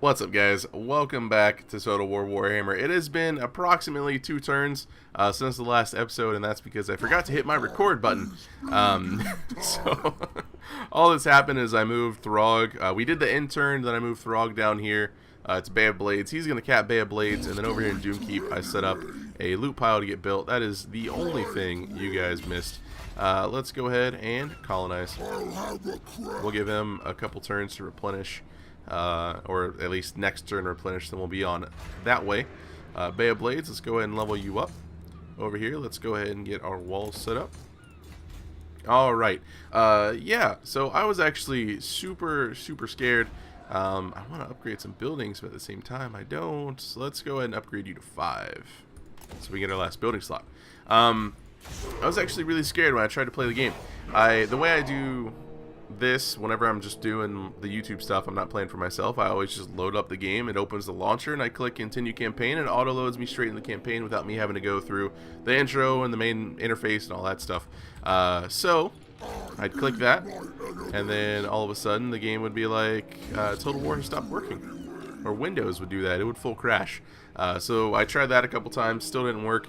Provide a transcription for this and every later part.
What's up, guys? Welcome back to Total War Warhammer. It has been approximately 2 turns since the last episode, and that's because I forgot to hit my record button. So all that's happened is I moved Throg. We did the intern, then I moved Throg down here to Bay of Blades. He's going to cap Bay of Blades, and then over here in Doomkeep, I set up a loot pile to get built. That is the only thing you guys missed. Let's go ahead and colonize. We'll give him a couple turns to replenish. Or at least next turn replenish, then we'll be on that way. Bay of Blades, let's go ahead and level you up. Over here, let's go ahead and get our walls set up. Alright, yeah, so I was actually super scared. I want to upgrade some buildings, but at the same time I don't. So let's go ahead and upgrade you to 5, so we get our last building slot. I was actually really scared when I tried to play the game. The way I do this, whenever I'm just doing the YouTube stuff, I'm not playing for myself, I always just load up the game. It opens the launcher and I click continue campaign, and it auto loads me straight in the campaign without me having to go through the intro and the main interface and all that stuff. So I'd click that, and then all of a sudden the game would be like Total War has stopped working, or Windows would do that. It would full crash. So I tried that a couple times, still didn't work.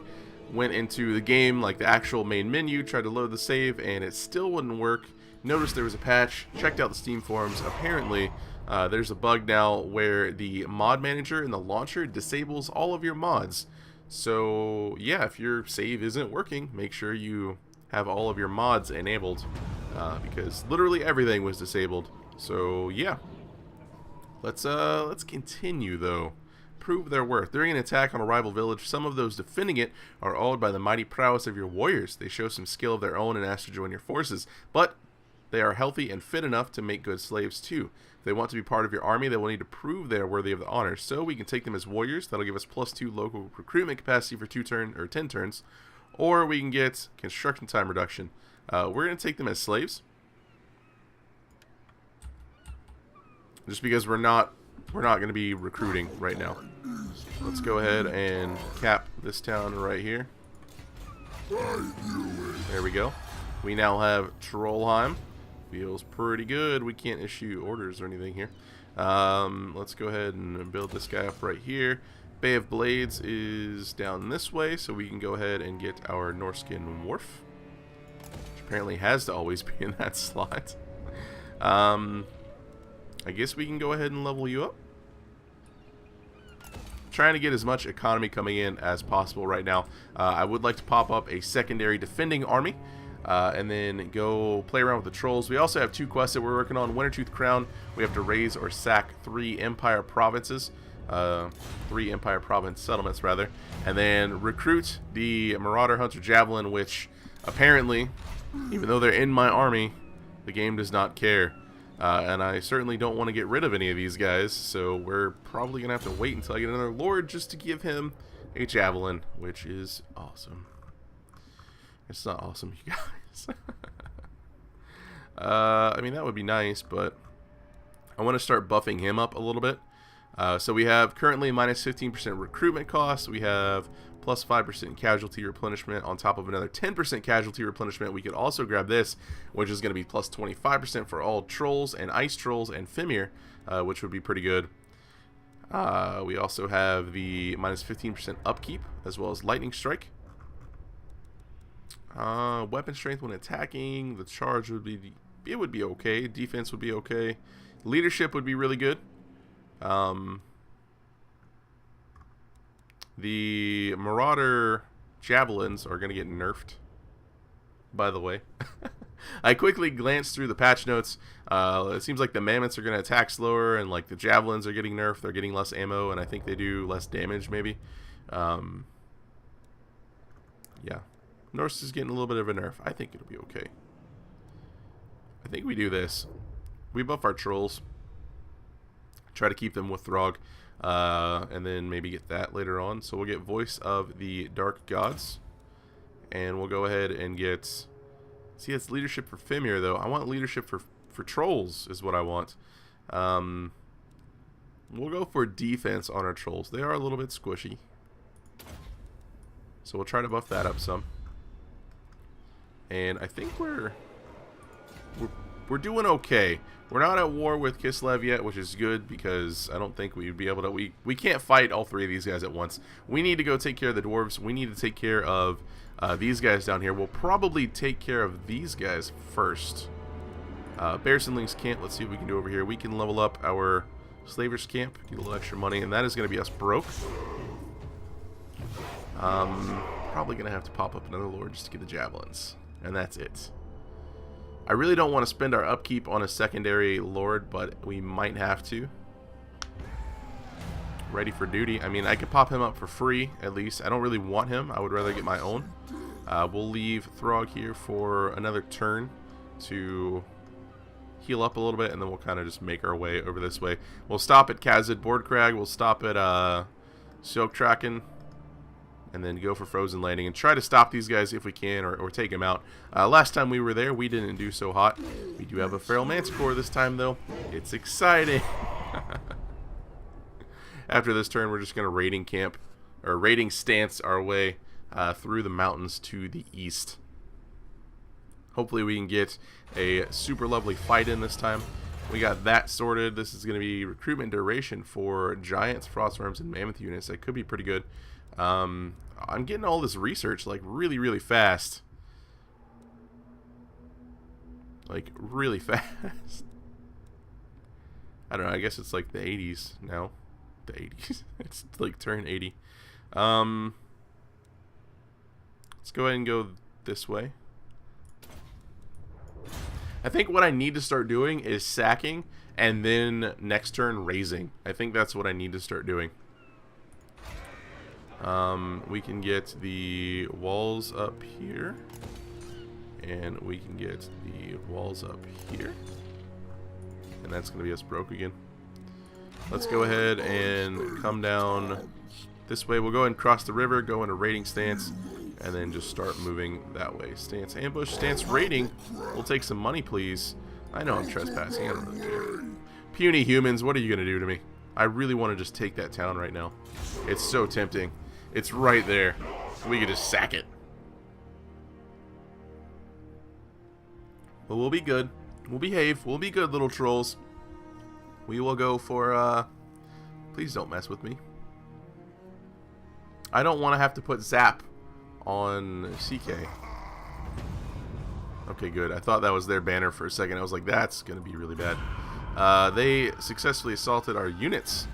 Went into the game, like the actual main menu, tried to load the save, and it still wouldn't work. Noticed there was a patch, checked out the Steam forums. Apparently, there's a bug now where the mod manager in the launcher disables all of your mods. So, yeah, if your save isn't working, make sure you have all of your mods enabled, because literally everything was disabled. So, yeah. Let's continue, though. Prove their worth. During an attack on a rival village, some of those defending it are awed by the mighty prowess of your warriors. They show some skill of their own and ask to join your forces, but they are healthy and fit enough to make good slaves too. If they want to be part of your army, they will need to prove they are worthy of the honor. So we can take them as warriors. That'll give us +2 local recruitment capacity for 10 turns, or we can get construction time reduction. We're going to take them as slaves, just because we're not going to be recruiting right now. Let's go ahead and cap this town right here. There we go. We now have Trollheim. Feels pretty good. We can't issue orders or anything here. Let's go ahead and build this guy up right here. Bay of Blades is down this way, so we can go ahead and get our Norscan Wharf, which apparently has to always be in that slot. I guess we can go ahead and level you up. Trying to get as much economy coming in as possible right now. I would like to pop up a secondary defending army. And then go play around with the trolls. We also have 2 quests that we're working on. Wintertooth Crown, we have to raise or sack 3 Empire provinces. 3 Empire province settlements, rather. And then recruit the Marauder Hunter Javelin, which apparently, even though they're in my army, the game does not care. And I certainly don't want to get rid of any of these guys, so we're probably going to have to wait until I get another Lord just to give him a Javelin, which is awesome. It's not awesome, you guys. I mean, that would be nice, but I want to start buffing him up a little bit. So we have currently minus 15% recruitment costs. We have plus 5% casualty replenishment on top of another 10% casualty replenishment. We could also grab this, which is going to be plus 25% for all trolls and ice trolls and Fimir, which would be pretty good. We also have the minus 15% upkeep as well as lightning strike. Weapon strength when attacking, the charge would be, it would be okay. Defense would be okay. Leadership would be really good. The Marauder Javelins are going to get nerfed, by the way. I quickly glanced through the patch notes. It seems like the Mammoths are going to attack slower, and like the Javelins are getting nerfed. They're getting less ammo, and I think they do less damage, maybe. Yeah. Norsca is getting a little bit of a nerf. I think it'll be okay. I think we do this. We buff our trolls. Try to keep them with Throg. And then maybe get that later on. So we'll get Voice of the Dark Gods. And we'll go ahead and get... See, that's leadership for Fimir, though. I want leadership for trolls is what I want. We'll go for defense on our trolls. They are a little bit squishy. So we'll try to buff that up some. And I think we're we're doing okay. We're not at war with Kislev yet, which is good because I don't think we'd be able to. We can't fight all three of these guys at once. We need to go take care of the dwarves. We need to take care of these guys down here. We'll probably take care of these guys first. Bearsonlings camp. Let's see what we can do over here. We can level up our Slavers camp, get a little extra money, and that is going to be us broke. Probably going to have to pop up another lord just to get the javelins, and that's it. I really don't want to spend our upkeep on a secondary lord, but we might have to. Ready for duty. I mean, I could pop him up for free, at least. I don't really want him. I would rather get my own. We'll leave Throg here for another turn to heal up a little bit, and then we'll kind of just make our way over this way. We'll stop at Kazid Bordkrag. We'll stop at Silktraken, and then go for Frozen Landing and try to stop these guys if we can, or take them out. Last time we were there, we didn't do so hot. We do have a Feral Manticore this time, though. It's exciting. After this turn, we're just going to raiding camp, or raiding stance our way through the mountains to the east. Hopefully we can get a super lovely fight in this time. We got that sorted. This is going to be recruitment duration for Giants, Frostworms, and Mammoth units. That could be pretty good. I'm getting all this research like really, really fast. Like really fast. I don't know. I guess it's like the 80s now. The 80s. It's like turn 80. Let's go ahead and go this way. I think what I need to start doing is sacking and then next turn raising. I think that's what I need to start doing. We can get the walls up here, and we can get the walls up here, and that's going to be us broke again. Let's go ahead and come down this way. We'll go ahead and cross the river, go into raiding stance, and then just start moving that way. Stance ambush, stance raiding. We'll take some money, please. I know I'm trespassing. I don't really care. Puny humans, what are you going to do to me? I really want to just take that town right now. It's so tempting. It's right there. We could just sack it. But we'll be good. We'll behave. We'll be good, little trolls. We will go for, please don't mess with me. I don't want to have to put zap on CK. Okay, good. I thought that was their banner for a second. I was like, that's going to be really bad. They successfully assaulted our units.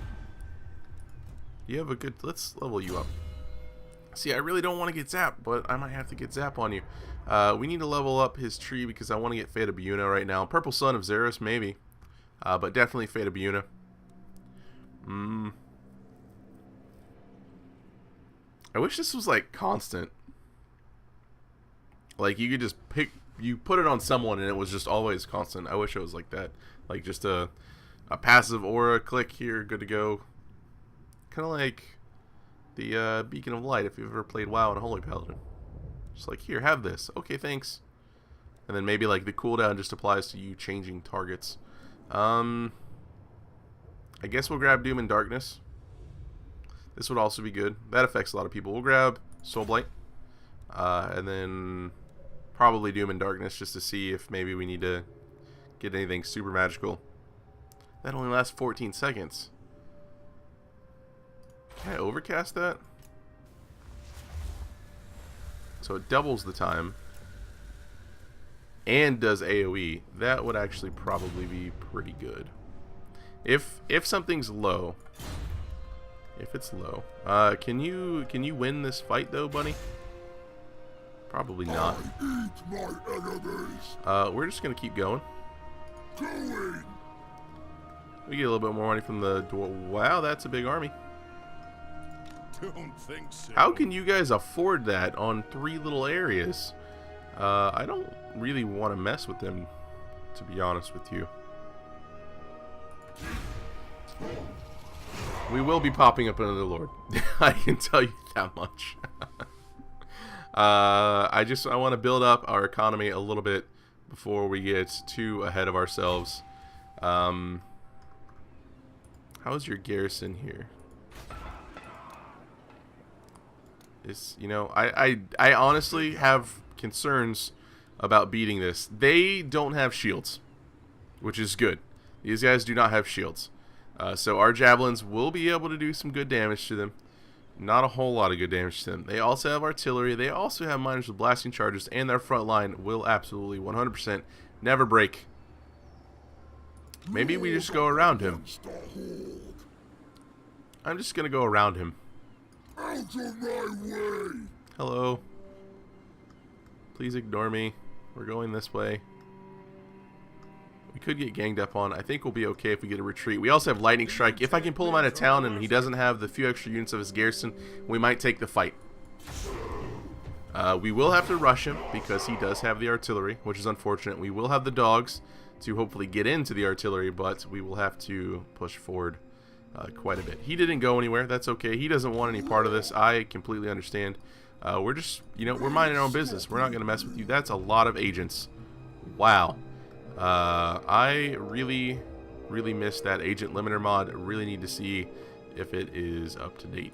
You have a good... Let's level you up. See, I really don't want to get zap, but I might have to get zap on you. We need to level up his tree because I want to get Fate of Buna right now. Purple Son of Xeris, maybe. But definitely Fate of Buna. I wish this was like constant. Like you could just pick, you put it on someone and it was just always constant. I wish it was like that. Like just a passive aura, click here, good to go. Kind of like the Beacon of Light if you've ever played WoW in a Holy Paladin. Just like, here, have this. Okay, thanks. And then maybe like the cooldown just applies to you changing targets. I guess we'll grab Doom and Darkness. This would also be good. That affects a lot of people. We'll grab Soulblight. And then probably Doom and Darkness just to see if maybe we need to get anything super magical. That only lasts 14 seconds. Can I overcast that? So it doubles the time. And does AoE. That would actually probably be pretty good. If something's low. If it's low. Can you win this fight though, buddy? Probably not. We're just gonna keep going. We get a little bit more money from the door. Wow, that's a big army. Don't think so. How can you guys afford that on 3 little areas? I don't really want to mess with them, to be honest with you. We will be popping up another lord. I can tell you that much. I want to build up our economy a little bit before we get too ahead of ourselves. How's your garrison here? You know, I honestly have concerns about beating this. They don't have shields. which is good. These guys do not have shields. So our javelins will be able to do some good damage to them. Not a whole lot of good damage to them. They also have artillery. They also have miners with blasting charges, and their front line will absolutely 100% never break. Maybe we just go around him. I'm just going to go around him. Out of my way! Hello. Please ignore me. We're going this way. We could get ganged up on. I think we'll be okay if we get a retreat. We also have lightning strike. If I can pull him out of town and he doesn't have the few extra units of his garrison, we might take the fight. We will have to rush him because he does have the artillery, which is unfortunate. We will have the dogs to hopefully get into the artillery, but we will have to push forward quite a bit. He didn't go anywhere. That's okay. He doesn't want any part of this. I completely understand. We're just, we're minding our own business. We're not going to mess with you. That's a lot of agents. Wow. I really miss that agent limiter mod. I really need to see if it is up to date.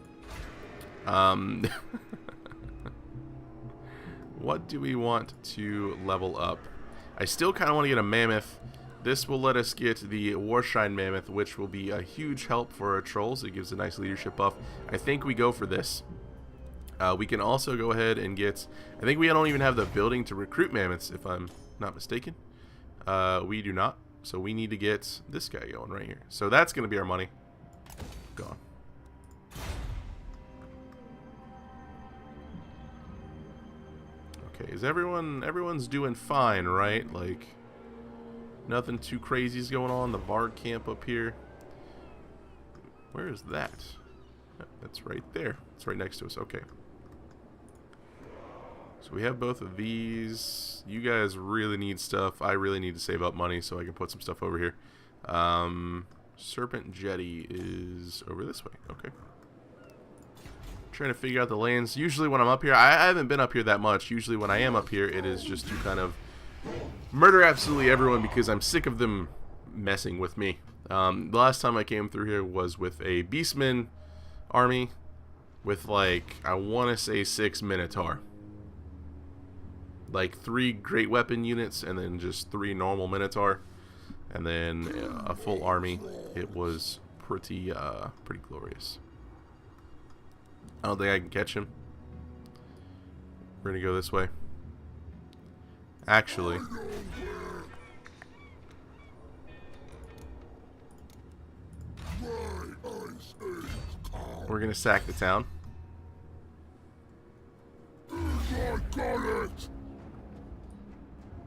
What do we want to level up? I still kind of want to get a mammoth. This will let us get the Warshine mammoth, which will be a huge help for our trolls. It gives a nice leadership buff. I think we go for this. We can also go ahead and get, I think we don't even have the building to recruit mammoths, if I'm not mistaken. We do not, so we need to get this guy going right here. So that's going to be our money. Gone. Okay, is everyone's doing fine, right? Like, nothing too crazy is going on. The Bard camp up here. Where is that? That's right there. It's right next to us. Okay. So we have both of these. You guys really need stuff. I really need to save up money so I can put some stuff over here. Serpent Jetty is over this way. Okay. Trying to figure out the lands. Usually when I'm up here, I haven't been up here that much. Usually when I am up here, it is just to kind of murder absolutely everyone because I'm sick of them messing with me. The last time I came through here was with a Beastman army with, like, I want to say 6 Minotaur. Like 3 great weapon units and then just 3 normal Minotaur. And then a full army. It was pretty glorious. I don't think I can catch him. We're going to go this way. Actually, we're going to sack the town.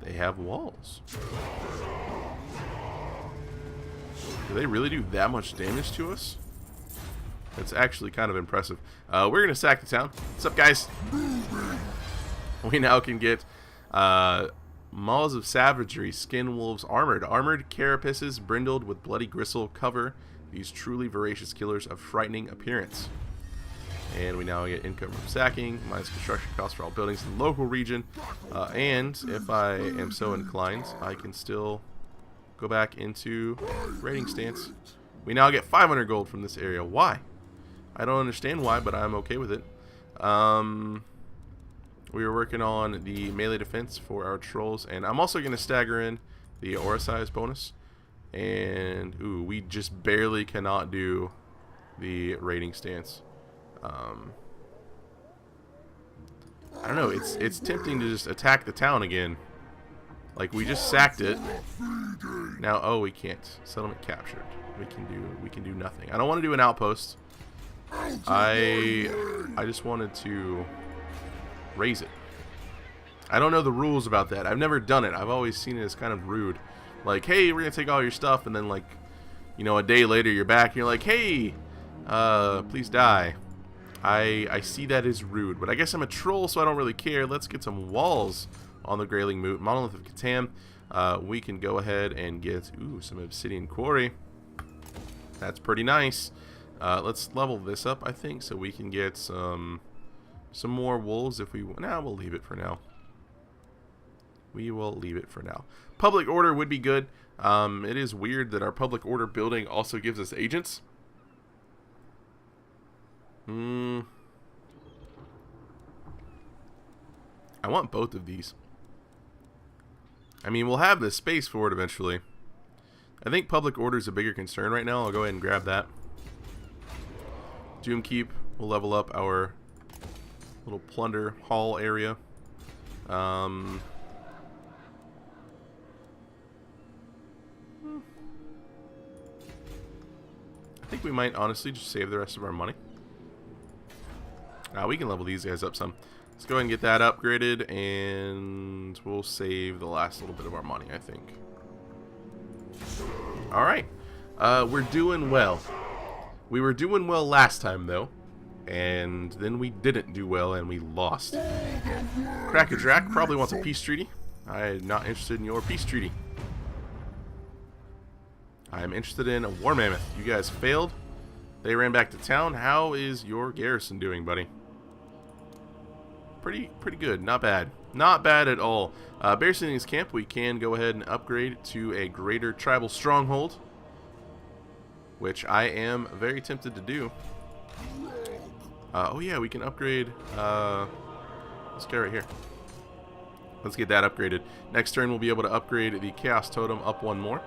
They have walls. Do they really do that much damage to us? That's actually kind of impressive. We're going to sack the town. What's up, guys? We now can get Maws of Savagery, Skin Wolves Armored. Armored carapaces brindled with bloody gristle cover these truly voracious killers of frightening appearance. And we now get income from sacking, minus construction costs for all buildings in the local region. And if I am so inclined, I can still go back into raiding stance. We now get 500 gold from this area. Why? I don't understand why, but I'm okay with it. We were working on the melee defense for our trolls, and I'm also going to stagger in the aura size bonus. And, ooh, we just barely cannot do the raiding stance. I don't know, it's tempting to just attack the town again. Like, we just sacked it. Now, oh, we can't. Settlement captured. We can do nothing. I don't want to do an outpost. I just wanted to raise it. I don't know the rules about that. I've never done it. I've always seen it as kind of rude. Like, hey, we're gonna take all your stuff, and then, like, a day later you're back and you're like, hey, please die. I see that as rude, but I guess I'm a troll, so I don't really care. Let's get some walls on the Grayling Moot. Monolith of Catan. We can go ahead and get, ooh, some obsidian quarry. That's pretty nice. Let's level this up, I think, so we can get some more wolves if we... Nah, we'll leave it for now. We will leave it for now. Public order would be good. It is weird that our public order building also gives us agents. I want both of these. I mean, we'll have the space for it eventually. I think public order is a bigger concern right now. I'll go ahead and grab that. Doom Keep will level up our little plunder haul area. I think we might honestly just save the rest of our money. We can level these guys up some. Let's go ahead and get that upgraded, and we'll save the last little bit of our money, I think. Alright. We're doing well. We were doing well last time, though. And then we didn't do well, and we lost. Crackadrack probably wants a peace treaty. I'm not interested in your peace treaty. I'm interested in a War Mammoth. You guys failed. They ran back to town. How is your garrison doing, buddy? Pretty good. Not bad. Not bad at all. Bear Sitting's camp, we can go ahead and upgrade to a greater tribal stronghold, which I am very tempted to do. Oh yeah, we can upgrade this guy right here. Let's get that upgraded. Next turn we'll be able to upgrade the Chaos Totem up one more.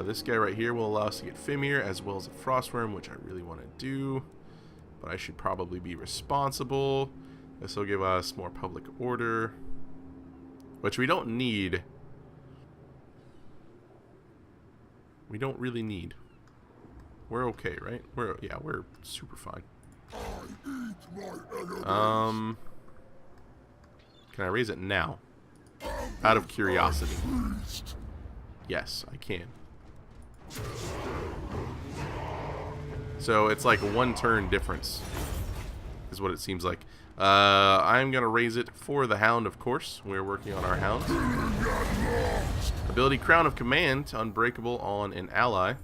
This guy right here will allow us to get Fimir as well as a Frostworm, which I really want to do, but I should probably be responsible. This will give us more public order, which we don't need. We don't really need. We're okay, right? Yeah, we're super fine. Can I raise it now? Out of curiosity. Yes, I can. So it's like a 1 turn difference is what it seems like. I'm gonna raise it for the Hound, of course. We're working on our Hound. Ability Crown of Command, unbreakable on an ally.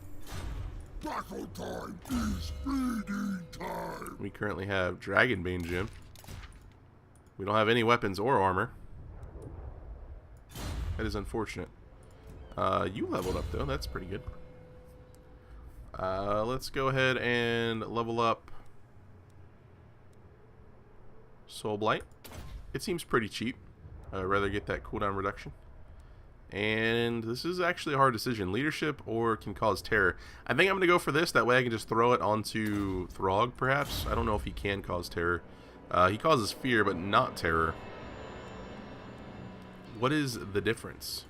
Battle time is feeding time. We currently have Dragonbane Gem. We don't have any weapons or armor. That is unfortunate. You leveled up though, that's pretty good. Let's go ahead and level up Soul Blight. It seems pretty cheap. I'd rather get that cooldown reduction. And this is actually a hard decision. Leadership or Can Cause Terror. I think I'm going to go for this. That way I can just throw it onto Throg, perhaps. I don't know if he can cause terror. He causes fear, but not terror. What is the difference?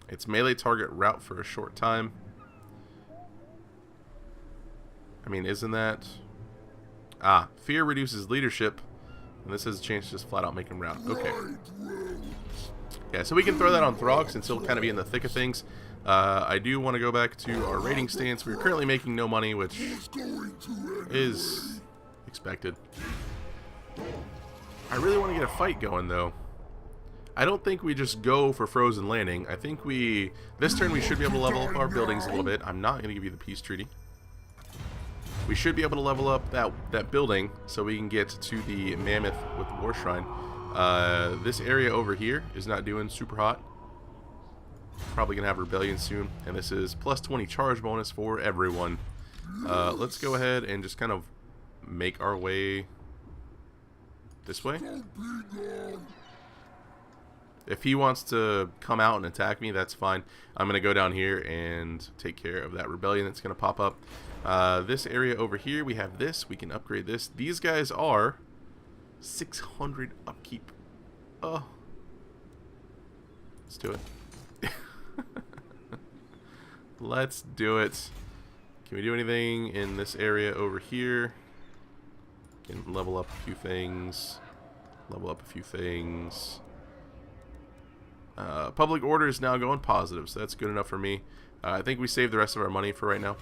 It's melee target route for a short time. I mean, isn't that... fear reduces leadership. And this has a chance to just flat out make him route. Okay. Yeah, so we can throw that on Throg since he'll kind of be in the thick of things. I do want to go back to our rating stance. We're currently making no money, which is expected. I really want to get a fight going, though. I don't think we just go for Frozen Landing. I think this turn we should be able to level up our buildings a little bit. I'm not going to give you the peace treaty. We should be able to level up that building so we can get to the Mammoth with the War Shrine. This area over here is not doing super hot. Probably going to have Rebellion soon. And this is plus 20 charge bonus for everyone. Let's go ahead and just kind of make our way this way. If he wants to come out and attack me, that's fine. I'm going to go down here and take care of that Rebellion that's going to pop up. This area over here, we have this. We can upgrade this. These guys are 600 upkeep. Oh. Let's do it. Let's do it. Can we do anything in this area over here? Can level up a few things. Level up a few things. Public order is now going positive, so that's good enough for me. I think we saved the rest of our money for right now.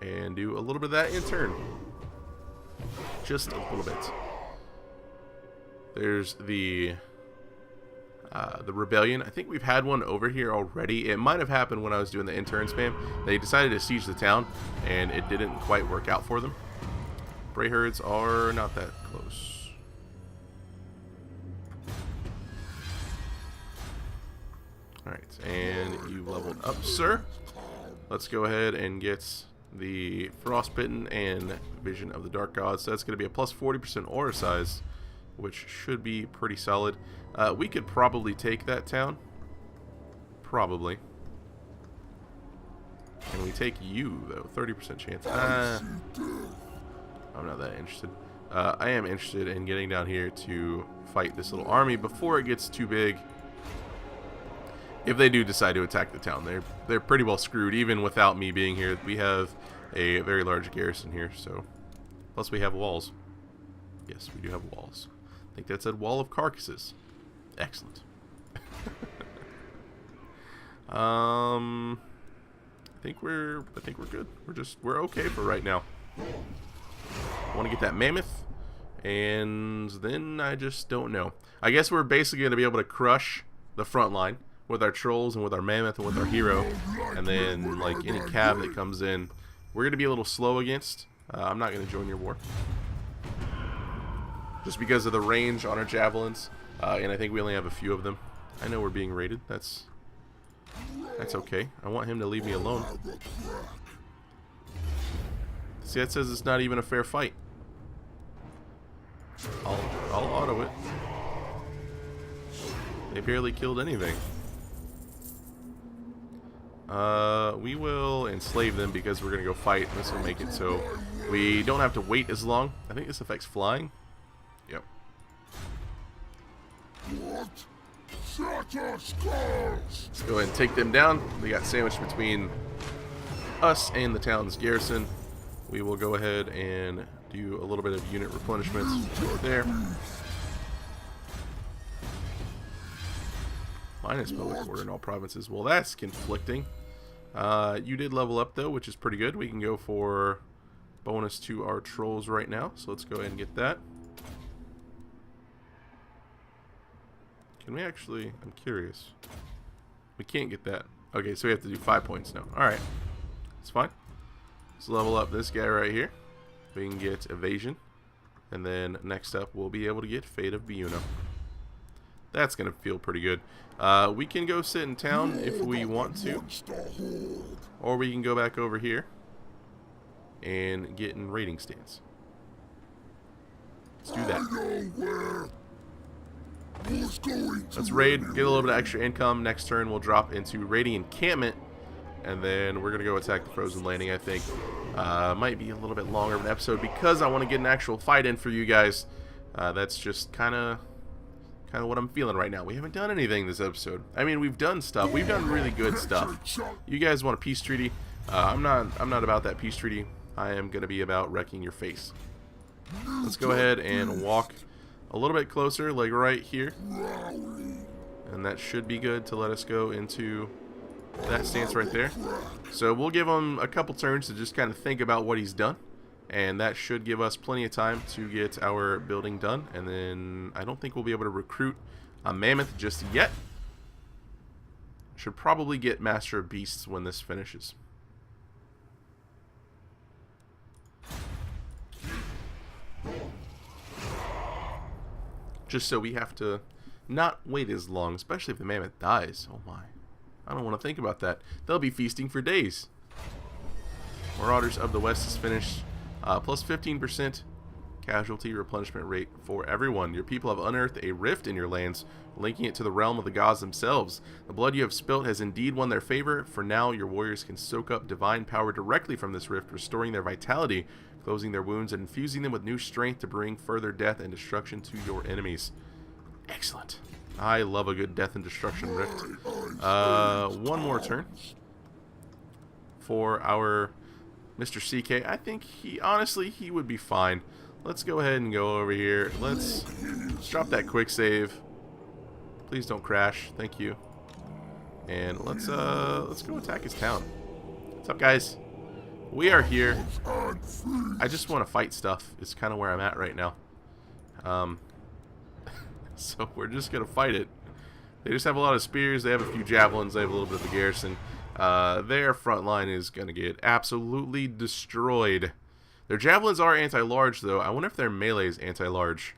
And do a little bit of that in turn. Just a little bit. There's the Rebellion. I think we've had one over here already. It might have happened when I was doing the intern spam. They decided to siege the town, and it didn't quite work out for them. Bray herds are not that close. Alright, and you leveled up, sir. Let's go ahead and get the Frostbitten and Vision of the Dark Gods. So that's going to be a plus 40% aura size. which should be pretty solid. We could probably take that town. Probably. Can we take you, though? 30% chance. I'm not that interested. I am interested in getting down here to fight this little army before it gets too big. If they do decide to attack the town, they're pretty well screwed, even without me being here. We have a very large garrison here, so... Plus we have walls. Yes, we do have walls. I think that said wall of carcasses. Excellent. I think we're good. We're okay for right now. I want to get that mammoth, and then I just don't know. I guess we're basically going to be able to crush the front line with our trolls and with our mammoth and with our hero, and then like any cav that comes in, we're going to be a little slow against. I'm not going to join your war, just because of the range on our javelins, and I think we only have a few of them. I know we're being raided. That's okay. I want him to leave me alone. See, that says it's not even a fair fight. I'll auto it. They barely killed anything. We will enslave them because we're gonna go fight. This will make it so we don't have to wait as long. I think this affects flying. Yep. What? Shatter skulls! Let's go ahead and take them down. We got sandwiched between us and the town's garrison. We will go ahead and do a little bit of unit replenishments right there. Minus public order in all provinces. Well, that's conflicting. You did level up, though, which is pretty good. We can go for bonus to our trolls right now. So let's go ahead and get that. Can we actually... I'm curious. We can't get that. Okay, so we have to do 5 points now. Alright. It's fine. Let's level up this guy right here. We can get evasion. And then next up, we'll be able to get Fate of Biuna. That's going to feel pretty good. We can go sit in town if we want to. Or we can go back over here and get in raiding stance. Let's do that. Let's raid, get a little bit of extra income. Next turn, we'll drop into raiding encampment. And then we're going to go attack the frozen landing, I think. Might be a little bit longer of an episode because I want to get an actual fight in for you guys. That's just kind of what I'm feeling right now. We haven't done anything this episode. I mean, we've done stuff. We've done really good stuff. You guys want a peace treaty? I'm not about that peace treaty. I am going to be about wrecking your face. Let's go ahead and walk a little bit closer, like right here. And that should be good to let us go into that stance right there. So we'll give him a couple turns to just kind of think about what he's done. And that should give us plenty of time to get our building done. And then I don't think we'll be able to recruit a mammoth just yet. Should probably get Master of Beasts when this finishes. Just so we have to not wait as long, especially if the mammoth dies. Oh my. I don't want to think about that. They'll be feasting for days. Marauders of the West is finished. Plus 15% casualty replenishment rate for everyone. Your people have unearthed a rift in your lands, linking it to the realm of the gods themselves. The blood you have spilt has indeed won their favor. For now, your warriors can soak up divine power directly from this rift, restoring their vitality, closing their wounds, and infusing them with new strength to bring further death and destruction to your enemies. Excellent. I love a good death and destruction rift. One more turn for our Mr. CK. I think honestly, he would be fine. Let's go ahead and go over here. Let's drop that quick save. Please don't crash. Thank you. And let's go attack his town. What's up, guys? We are here. I just want to fight stuff. It's kind of where I'm at right now. So we're just gonna fight it. They just have a lot of spears. They have a few javelins. They have a little bit of the garrison. Their front line is gonna get absolutely destroyed. Their javelins are anti-large, though. I wonder if their melee is anti-large.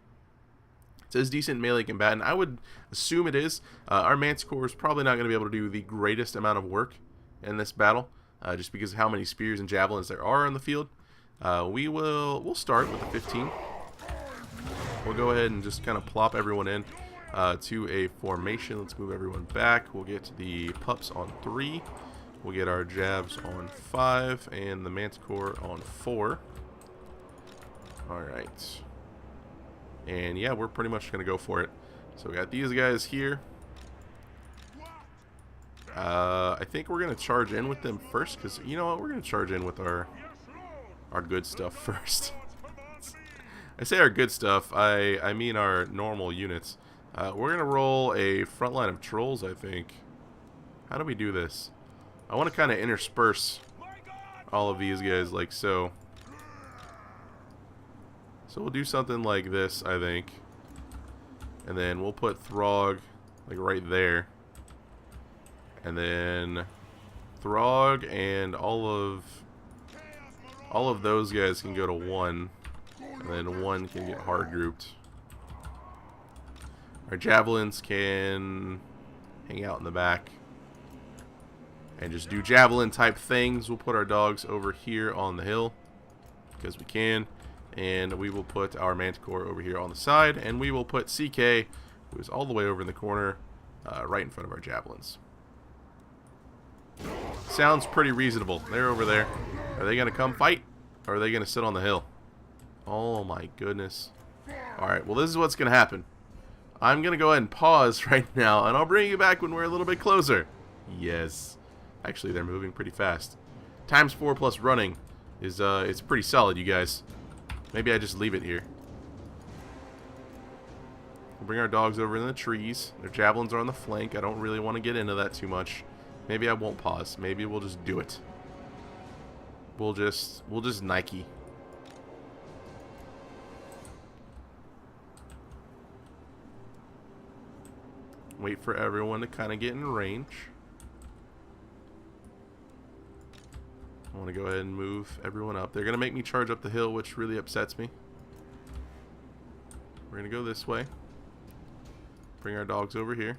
It says decent melee combatant. I would assume it is. Our Manticore is probably not going to be able to do the greatest amount of work in this battle, just because of how many spears and javelins there are on the field. We'll start with the 15. we'll go ahead and just kind of plop everyone in to a formation. Let's move everyone back. We'll get the pups on 3. We'll get our jabs on 5 and the manticore on 4. Alright. And yeah, we're pretty much going to go for it. So we got these guys here. I think we're going to charge in with them first, because you know what? We're going to charge in with our good stuff first. I say our good stuff, I mean our normal units. We're going to roll a front line of trolls, I think. How do we do this? I want to kind of intersperse all of these guys like so. So we'll do something like this, I think. And then we'll put Throg like right there. And then Throg and all of those guys can go to 1. And then 1 can get hard grouped. Our javelins can hang out in the back and just do javelin type things. We'll put our dogs over here on the hill because we can, and we will put our manticore over here on the side, and we will put CK, who is all the way over in the corner, right in front of our javelins. Sounds pretty reasonable. They're over there. Are they going to come fight, or are they going to sit on the hill? Oh my goodness. Alright, well this is what's going to happen. I'm going to go ahead and pause right now, and I'll bring you back when we're a little bit closer. Yes. Actually, they're moving pretty fast. Times 4 plus running is, it's pretty solid, you guys. Maybe I just leave it here. We'll bring our dogs over in the trees. Their javelins are on the flank. I don't really want to get into that too much. Maybe I won't pause. Maybe we'll just do it. We'll just Nike. Wait for everyone to kind of get in range. I want to go ahead and move everyone up. They're going to make me charge up the hill, which really upsets me. We're going to go this way. Bring our dogs over here.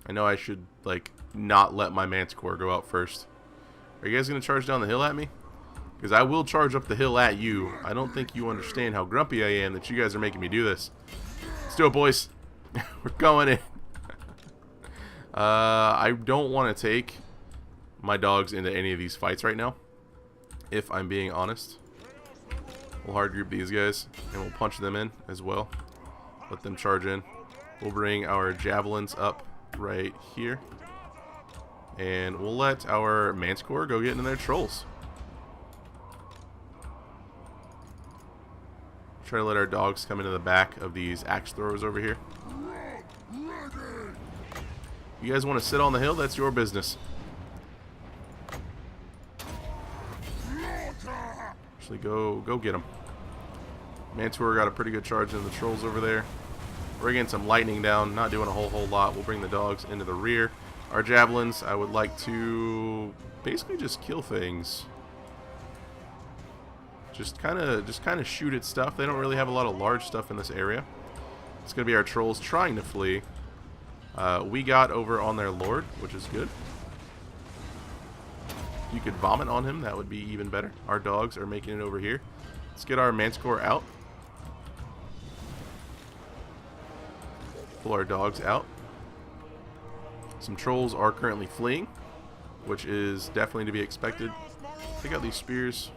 I know I should, like, not let my manticore go out first. Are you guys going to charge down the hill at me? Because I will charge up the hill at you. I don't think you understand how grumpy I am that you guys are making me do this. Let's do it, boys. We're going in. I don't want to take my dogs into any of these fights right now, if I'm being honest. We'll hard group these guys, and we'll punch them in as well. Let them charge in. We'll bring our javelins up right here. And we'll let our manticore go get into their trolls. Try to let our dogs come into the back of these axe throwers over here. You guys want to sit on the hill? That's your business. Actually, go get them. Manticore got a pretty good charge in the trolls over there. We're getting some lightning down, not doing a whole lot. We'll bring the dogs into the rear. Our javelins, I would like to basically just kill things. Just kind of shoot at stuff. They don't really have a lot of large stuff in this area. It's going to be our trolls trying to flee. We got over on their lord, which is good. You could vomit on him, that would be even better. Our dogs are making it over here. Let's get our manticore out. Pull our dogs out. Some trolls are currently fleeing, which is definitely to be expected. Take out these spears.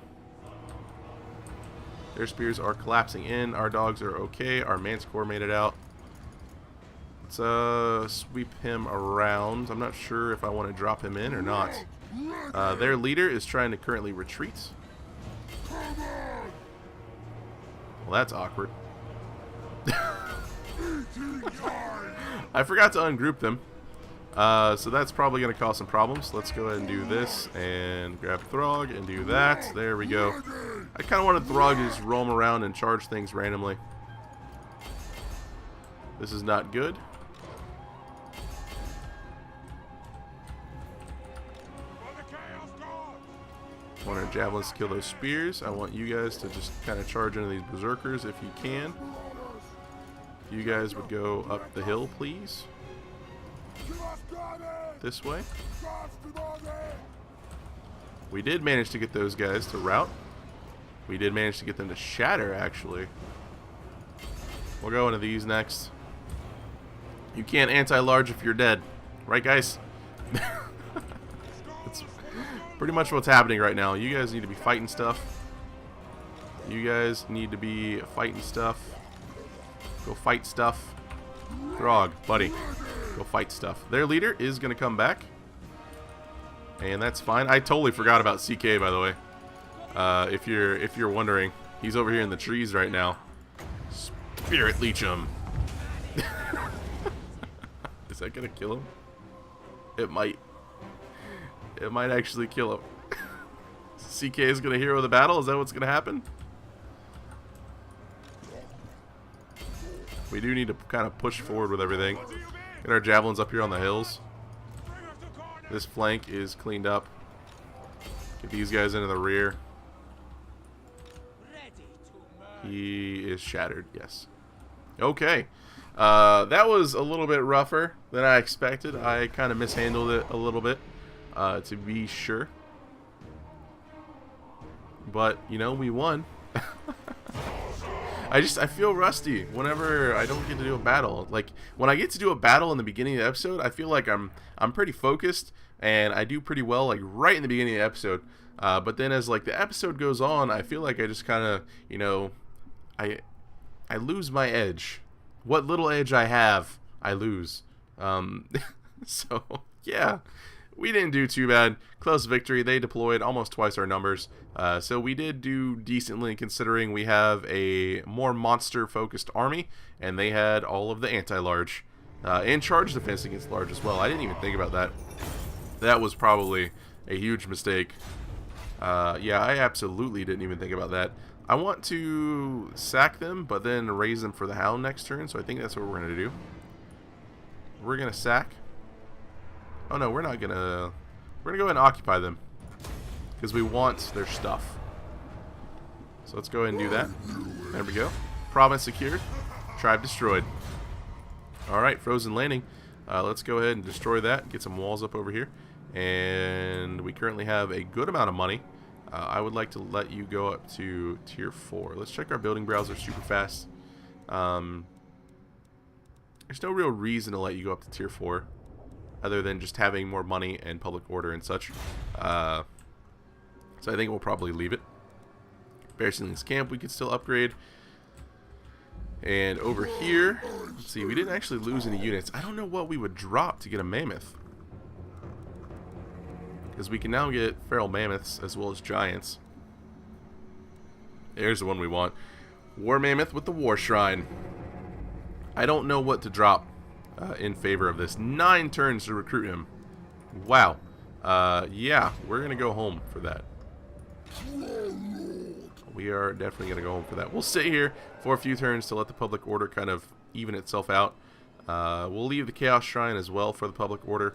Their spears are collapsing in. Our dogs are okay. Our manticore made it out. Let's sweep him around. I'm not sure if I want to drop him in or not. Their leader is trying to currently retreat. Well, that's awkward. I forgot to ungroup them. So that's probably going to cause some problems. Let's go ahead and do this and grab Throg and do that. There we go. I kind of wanted Throg to just roam around and charge things randomly. This is not good. I want our javelins to kill those spears. I want you guys to just kind of charge into these berserkers if you can. If you guys would go up the hill, please. This way. We did manage to get those guys to rout. We did manage to get them to shatter, actually. We'll go into these next. You can't anti-large if you're dead. Right, guys? That's pretty much what's happening right now. You guys need to be fighting stuff. You guys need to be fighting stuff. Go fight stuff. Grog, buddy. Go fight stuff. Their leader is going to come back. And that's fine. I totally forgot about CK, by the way. If you're wondering, he's over here in the trees right now. Spirit leech him. Is that gonna kill him? It might. It might actually kill him. CK is gonna hero the battle. Is that what's gonna happen? We do need to kind of push forward with everything. Get our javelins up here on the hills. This flank is cleaned up. Get these guys into the rear. He is shattered, yes. Okay. That was a little bit rougher than I expected. I kind of mishandled it a little bit, to be sure. But, you know, we won. I feel rusty whenever I don't get to do a battle. Like, when I get to do a battle in the beginning of the episode, I feel like I'm pretty focused, and I do pretty well, like, right in the beginning of the episode. But then as, like, the episode goes on, I feel like I just kind of, you know, I lose my edge. What little edge I have, I lose. So, yeah. We didn't do too bad. Close victory. They deployed almost twice our numbers. So we did do decently considering we have a more monster-focused army, and they had all of the anti-large. And charge defense against large as well. I didn't even think about that. That was probably a huge mistake. Yeah, I absolutely didn't even think about that. I want to sack them, but then raise them for the Hound next turn, so I think that's what we're going to do. We're going to sack. Oh no, we're not going to... We're going to go ahead and occupy them. Because we want their stuff. So let's go ahead and do that. There we go. Province secured. Tribe destroyed. Alright, Frozen Landing. Let's go ahead and destroy that. Get some walls up over here. And we currently have a good amount of money. I would like to let you go up to tier 4. Let's check our building browser super fast. There's no real reason to let you go up to tier 4 other than just having more money and public order and such. So I think we'll probably leave it. Bear Sealing's camp we could still upgrade. And over here, let's see, we didn't actually lose any units. I don't know what we would drop to get a mammoth. Because we can now get feral mammoths as well as giants. There's the one we want. War mammoth with the war shrine. I don't know what to drop in favor of this. 9 turns to recruit him. Wow. Yeah, we're going to go home for that. We are definitely going to go home for that. We'll sit here for a few turns to let the public order kind of even itself out. We'll leave the chaos shrine as well for the public order.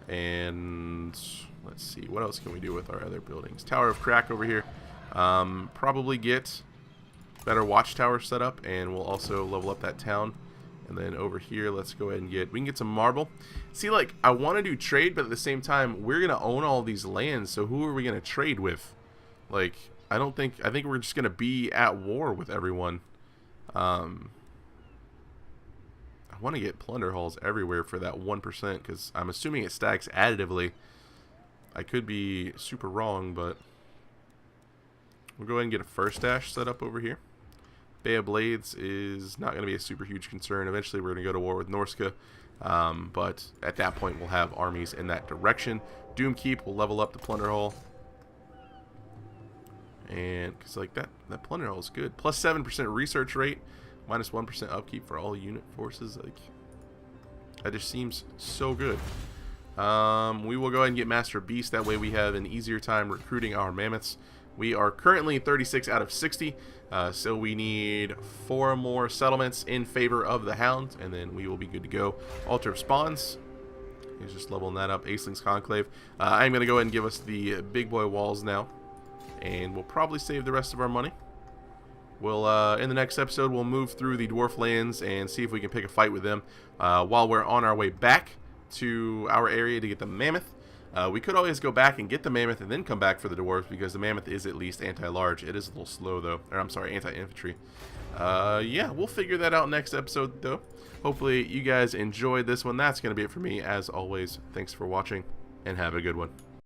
And let's see, what else can we do with our other buildings? Tower of Crack over here. Probably get better watchtower set up, and we'll also level up that town. And then over here, let's go ahead and we can get some marble. See, like, I want to do trade, but at the same time, we're going to own all these lands, so who are we going to trade with? Like, I think we're just going to be at war with everyone. I want to get plunder halls everywhere for that 1%, because I'm assuming it stacks additively. I could be super wrong, but we'll go ahead and get a first dash set up over here. Bay of Blades is not going to be a super huge concern. Eventually we're going to go to war with Norsca, but at that point we'll have armies in that direction. Doom Keep will level up the plunder hall. And because like that plunder hall is good. Plus 7% research rate. Minus 1% upkeep for all unit forces. Like, that just seems so good. We will go ahead and get Master Beast. That way we have an easier time recruiting our mammoths. We are currently 36 out of 60. So we need 4 more settlements in favor of the Hound. And then we will be good to go. Altar of Spawns. He's just leveling that up. Aceling's Conclave. I'm going to go ahead and give us the big boy walls now. And we'll probably save the rest of our money. We'll, in the next episode, we'll move through the Dwarf lands and see if we can pick a fight with them while we're on our way back to our area to get the mammoth. We could always go back and get the mammoth and then come back for the dwarves, because the mammoth is at least anti-large. It is a little slow, though. Or, I'm sorry, anti-infantry. Yeah, we'll figure that out next episode, though. Hopefully you guys enjoyed this one. That's going to be it for me. As always, thanks for watching, and have a good one.